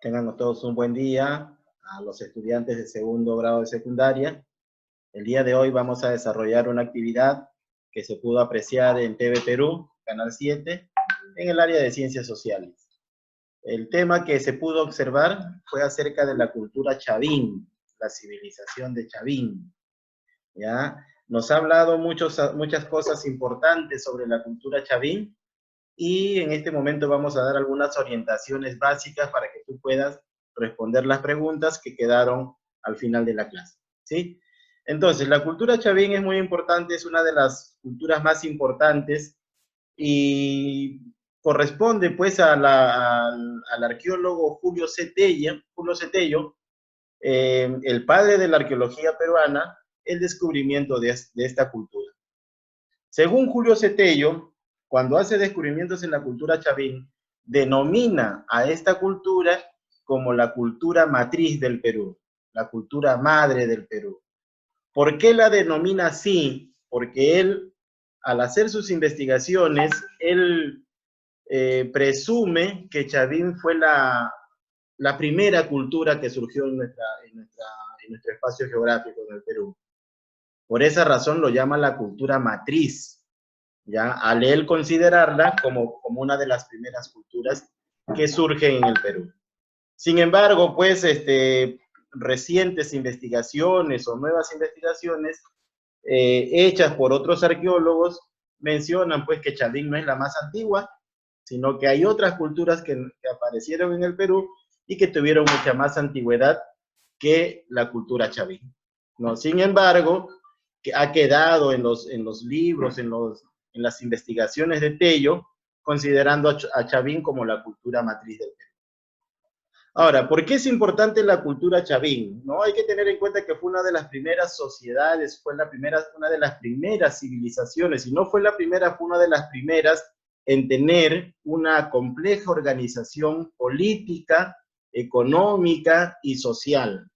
Tengan todos un buen día a los estudiantes de segundo grado de secundaria. El día de hoy vamos a desarrollar una actividad que se pudo apreciar en TV Perú, Canal 7, en el área de ciencias sociales. El tema que se pudo observar fue acerca de la cultura chavín, la civilización de Chavín. ¿Ya? Nos ha hablado muchas cosas importantes sobre la cultura chavín y en este momento vamos a dar algunas orientaciones básicas para que tú puedas responder las preguntas que quedaron al final de la clase, ¿sí? Entonces, la cultura chavín es muy importante, es una de las culturas más importantes y corresponde pues al arqueólogo Julio Cetello, el padre de la arqueología peruana, el descubrimiento de esta cultura. Según Julio Cetello, cuando hace descubrimientos en la cultura chavín, denomina a esta cultura como la cultura matriz del Perú, la cultura madre del Perú. ¿Por qué la denomina así? Porque él, al hacer sus investigaciones, él presume que Chavín fue la primera cultura que surgió en nuestro espacio geográfico en el Perú. Por esa razón lo llama la cultura matriz, ¿ya? Al él considerarla como una de las primeras culturas que surgen en el Perú. Sin embargo, pues, recientes investigaciones o nuevas investigaciones hechas por otros arqueólogos mencionan, pues, que Chavín no es la más antigua, sino que hay otras culturas que aparecieron en el Perú y que tuvieron mucha más antigüedad que la cultura chavín, ¿no? Sin embargo, que ha quedado en los libros, en las investigaciones de Tello, considerando a Chavín como la cultura matriz del Perú. Ahora, ¿por qué es importante la cultura chavín? ¿No? Hay que tener en cuenta que fue una de las primeras sociedades, fue una de las primeras civilizaciones, y no fue la primera, fue una de las primeras en tener una compleja organización política, económica y social,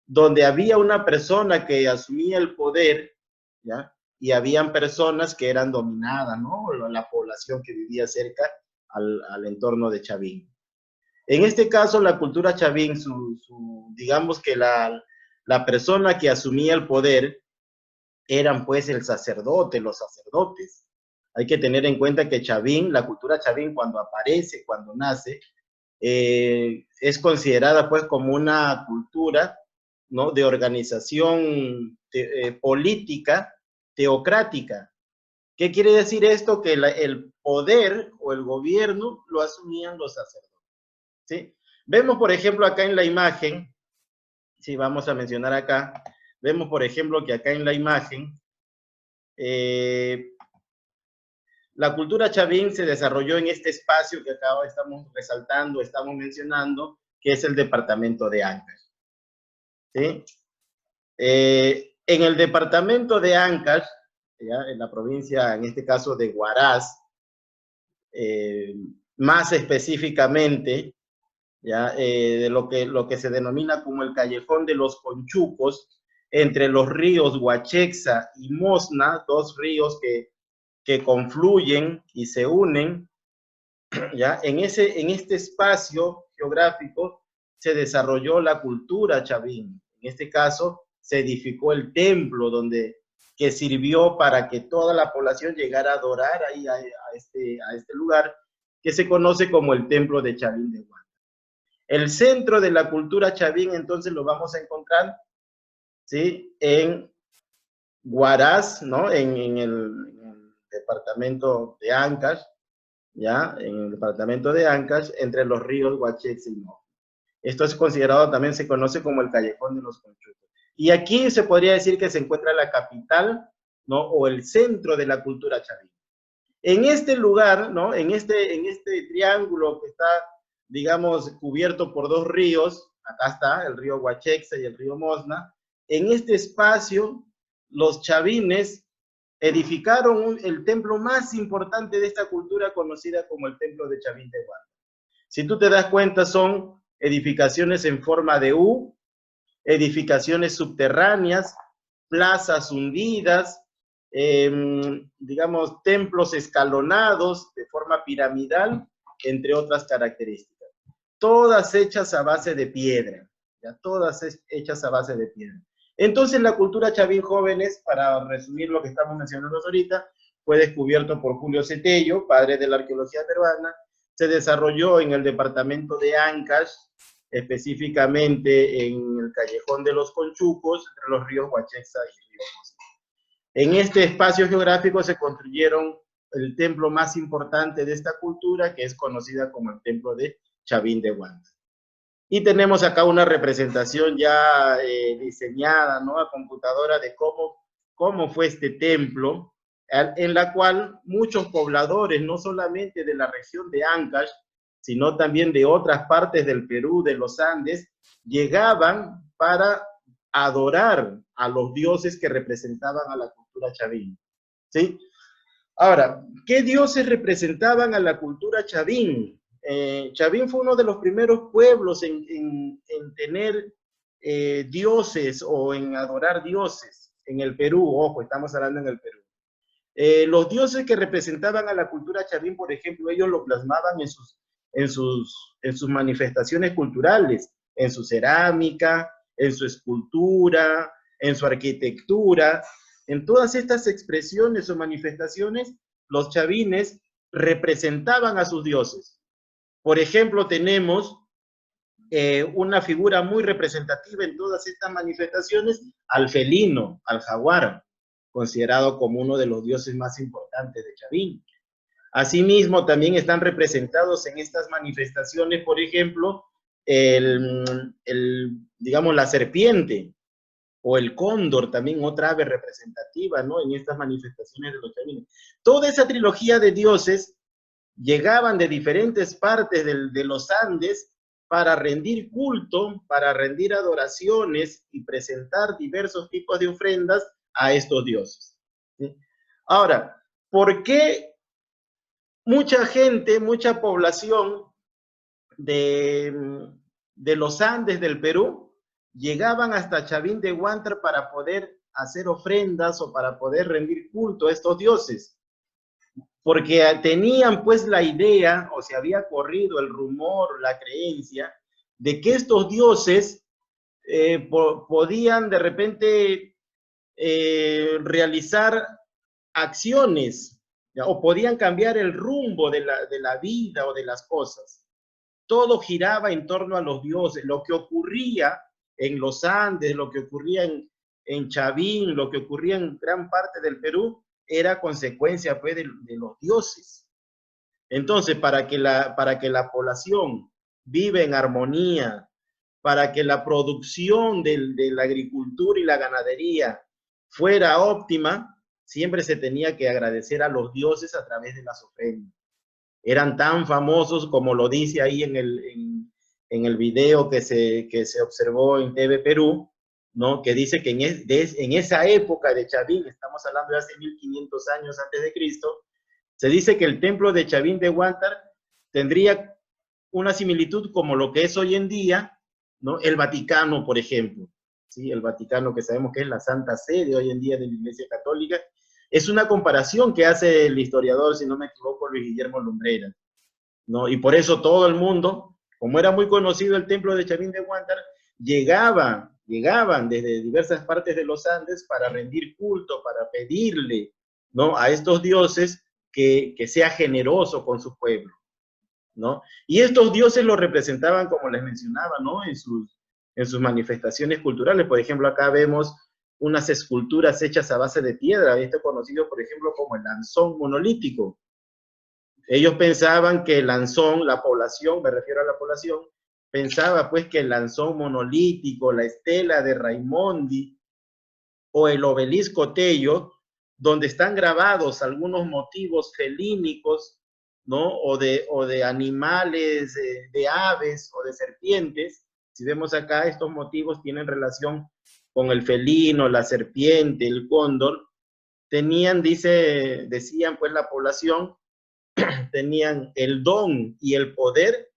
donde había una persona que asumía el poder, ¿ya? Y habían personas que eran dominadas, ¿no? La población que vivía cerca al entorno de Chavín. En este caso, la cultura chavín, digamos que la persona que asumía el poder eran pues el sacerdote, los sacerdotes. Hay que tener en cuenta que Chavín, la cultura chavín, cuando aparece, cuando nace, es considerada pues como una cultura, ¿no?, de organización política teocrática. ¿Qué quiere decir esto? Que el poder o el gobierno lo asumían los sacerdotes, ¿sí? Vemos, por ejemplo, acá en la imagen, sí, vamos a mencionar acá, vemos, por ejemplo, que acá en la imagen, la cultura chavín se desarrolló en este espacio que acá estamos resaltando, estamos mencionando, que es el departamento de Ancash, ¿sí? En el departamento de Ancash, ¿ya?, en la provincia, en este caso de Huaraz, más específicamente, ¿ya? De lo que se denomina como el Callejón de los Conchucos, entre los ríos Huachexa y Mosna, dos ríos que confluyen y se unen, ¿ya? En este espacio geográfico se desarrolló la cultura chavín. En este caso, se edificó el templo que sirvió para que toda la población llegara a adorar ahí a este lugar, que se conoce como el Templo de Chavín de Huanta. El centro de la cultura chavín, entonces, lo vamos a encontrar, ¿sí?, en Huaraz, ¿no?, en el departamento de Ancash, ¿ya?, en el departamento de Ancash, entre los ríos Huachex y Mo. Esto es considerado, también se conoce como el Callejón de los Conchucos. Y aquí se podría decir que se encuentra la capital, ¿no?, o el centro de la cultura chavín. En este lugar, ¿no?, en este triángulo que está, digamos, cubierto por dos ríos, acá está el río Huachexa y el río Mosna, en este espacio los chavines edificaron el templo más importante de esta cultura, conocida como el Templo de Chavín de Huanta. Si tú te das cuenta, son edificaciones en forma de U, edificaciones subterráneas, plazas hundidas, digamos, templos escalonados de forma piramidal, entre otras características. todas hechas a base de piedra, ya todas hechas a base de piedra. Entonces la cultura Chavín Jóvenes, para resumir lo que estamos mencionando ahorita, fue descubierto por Julio Cetello, padre de la arqueología peruana, se desarrolló en el departamento de Ancash, específicamente en el callejón de los Conchucos, entre los ríos Huachexa y Río Mosca. En este espacio geográfico se construyeron el templo más importante de esta cultura, que es conocida como el templo de Chavín de Huántar. Y tenemos acá una representación ya diseñada, ¿no?, a computadora de cómo fue este templo, en la cual muchos pobladores, no solamente de la región de Ancash, sino también de otras partes del Perú, de los Andes, llegaban para adorar a los dioses que representaban a la cultura chavín, ¿sí? Ahora, ¿qué dioses representaban a la cultura chavín? Chavín fue uno de los primeros pueblos en tener dioses o en adorar dioses en el Perú. Ojo, estamos hablando en el Perú. Los dioses que representaban a la cultura chavín, por ejemplo, ellos lo plasmaban en sus manifestaciones culturales, en su cerámica, en su escultura, en su arquitectura. En todas estas expresiones o manifestaciones, los chavines representaban a sus dioses. Por ejemplo, tenemos una figura muy representativa en todas estas manifestaciones, al felino, al jaguar, considerado como uno de los dioses más importantes de Chavín. Asimismo, también están representados en estas manifestaciones, por ejemplo, digamos, la serpiente o el cóndor, también otra ave representativa, ¿no?, en estas manifestaciones de los chavines. Toda esa trilogía de dioses llegaban de diferentes partes de los Andes para rendir culto, para rendir adoraciones y presentar diversos tipos de ofrendas a estos dioses, ¿sí? Ahora, ¿por qué mucha gente, mucha población de los Andes del Perú llegaban hasta Chavín de Huántar para poder hacer ofrendas o para poder rendir culto a estos dioses? Porque tenían pues la idea, o se había corrido el rumor, la creencia, de que estos dioses podían de repente realizar acciones, ¿ya?, o podían cambiar el rumbo de la vida o de las cosas. Todo giraba en torno a los dioses. Lo que ocurría en los Andes, lo que ocurría en Chavín, lo que ocurría en gran parte del Perú, era consecuencia pues, de los dioses. Entonces, para que la población viva en armonía, para que la producción de la agricultura y la ganadería fuera óptima, siempre se tenía que agradecer a los dioses a través de las ofrendas. Eran tan famosos como lo dice ahí en el video que se observó en TV Perú, ¿no?, que dice que en esa época de Chavín, estamos hablando de hace 1500 años antes de Cristo, se dice que el templo de Chavín de Huántar tendría una similitud como lo que es hoy en día, ¿no?, el Vaticano, por ejemplo, ¿sí? El Vaticano, que sabemos que es la Santa Sede hoy en día de la Iglesia Católica. Es una comparación que hace el historiador, si no me equivoco, Luis Guillermo Lumbreras, ¿no? Y por eso todo el mundo, como era muy conocido el templo de Chavín de Huántar, llegaban desde diversas partes de los Andes para rendir culto, para pedirle, ¿no?, a estos dioses que sea generoso con su pueblo, ¿no? Y estos dioses los representaban, como les mencionaba, ¿no?, en sus manifestaciones culturales. Por ejemplo, acá vemos unas esculturas hechas a base de piedra, esto conocido, por ejemplo, como el lanzón monolítico. Ellos pensaban que el lanzón, la población, me refiero a la población, pensaba pues que el lanzón monolítico, la estela de Raimondi o el obelisco Tello, donde están grabados algunos motivos felínicos, ¿no?, o de animales, de aves o de serpientes. Si vemos acá, estos motivos tienen relación con el felino, la serpiente, el cóndor. Decían pues la población, tenían el don y el poder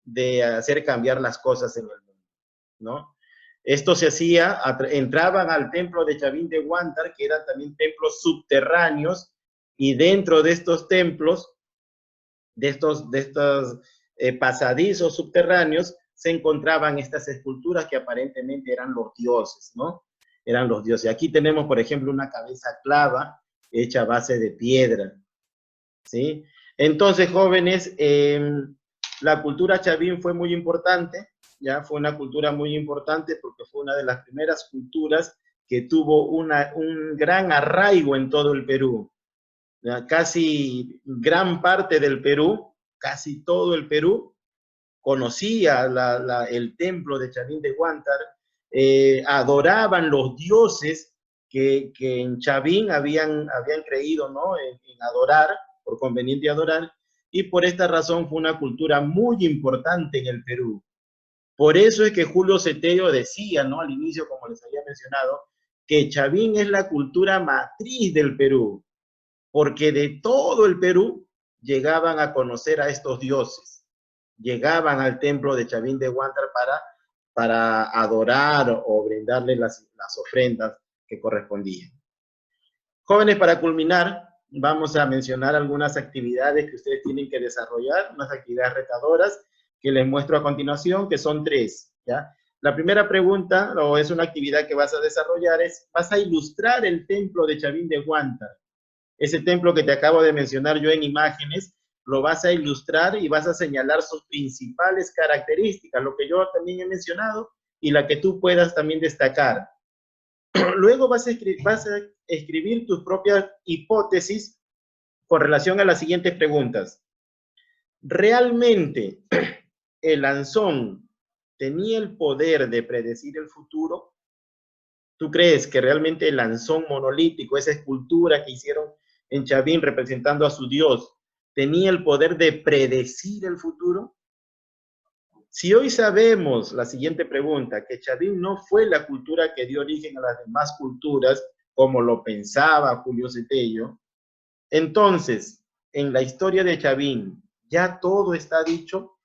de hacer cambiar las cosas en el mundo, ¿no? Esto se hacía, entraban al templo de Chavín de Huántar, que eran también templos subterráneos, y dentro de estos templos, de estas pasadizos subterráneos, se encontraban estas esculturas que aparentemente eran los dioses, ¿no? Eran los dioses. Aquí tenemos, por ejemplo, una cabeza clava hecha a base de piedra, ¿sí? Entonces, jóvenes, la cultura chavín fue muy importante, ya fue una cultura muy importante porque fue una de las primeras culturas que tuvo un gran arraigo en todo el Perú. ¿Ya? Casi gran parte del Perú, casi todo el Perú, conocía el templo de Chavín de Huántar, adoraban los dioses que en Chavín habían creído, ¿no? En adorar, por conveniente adorar, y por esta razón fue una cultura muy importante en el Perú. Por eso es que Julio Cetero decía, ¿no? Al inicio, como les había mencionado, que Chavín es la cultura matriz del Perú, porque de todo el Perú llegaban a conocer a estos dioses, llegaban al templo de Chavín de Huántar para adorar o brindarle las ofrendas que correspondían. Jóvenes, para culminar, vamos a mencionar algunas actividades que ustedes tienen que desarrollar, unas actividades retadoras que les muestro a continuación, que son 3, ¿ya? La primera pregunta, o es una actividad que vas a desarrollar, es, vas a ilustrar el templo de Chavín de Huántar. Ese templo que te acabo de mencionar yo en imágenes, lo vas a ilustrar y vas a señalar sus principales características, lo que yo también he mencionado y la que tú puedas también destacar. Luego vas a escribir tus propias hipótesis con relación a las siguientes preguntas. ¿Realmente el Anzón tenía el poder de predecir el futuro? ¿Tú crees que realmente el Anzón monolítico, esa escultura que hicieron en Chavín representando a su Dios, tenía el poder de predecir el futuro? Si hoy sabemos, la siguiente pregunta, que Chavín no fue la cultura que dio origen a las demás culturas, como lo pensaba Julio Cetero, entonces, en la historia de Chavín, ¿ya todo está dicho?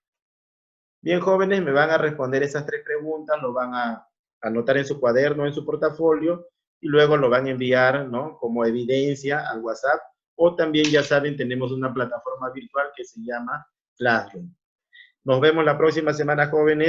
Bien, jóvenes, me van a responder esas 3 preguntas, lo van a anotar en su cuaderno, en su portafolio, y luego lo van a enviar, ¿no? Como evidencia al WhatsApp, o también, ya saben, tenemos una plataforma virtual que se llama Classroom. Nos vemos la próxima semana, jóvenes.